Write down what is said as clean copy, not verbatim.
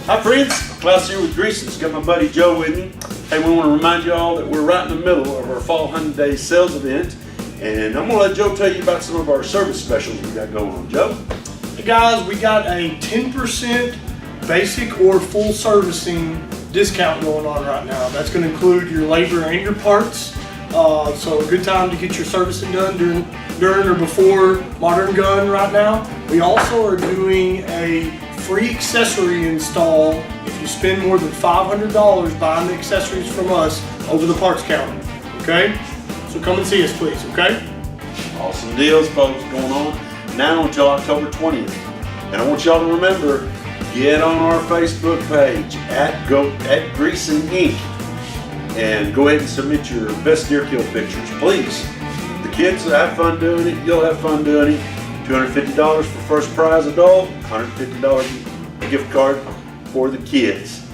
Hi friends, Klaus here with Greeson. Got my buddy Joe with me. Hey, we want to remind you all that we're right in the middle of our Fall Hunting Day sales event, and I'm going to let Joe tell you about some of our service specials we got going on. Joe? Hey guys, we got a 10% basic or full servicing discount going on right now. That's going to include your labor and your parts. So a good time to get your servicing done during or before Modern Gun right now. We also are doing a free accessory install if you spend more than $500 buying the accessories from us over the parts counter. Okay? So come and see us please, okay? Awesome deals, folks, going on now until October 20th. And I want y'all to remember, get on our Facebook page at Greeson Inc. and go ahead and submit your best deer kill pictures, please. The kids have fun doing it, you'll have fun doing it. $250 for first prize adult, $150 gift card for the kids.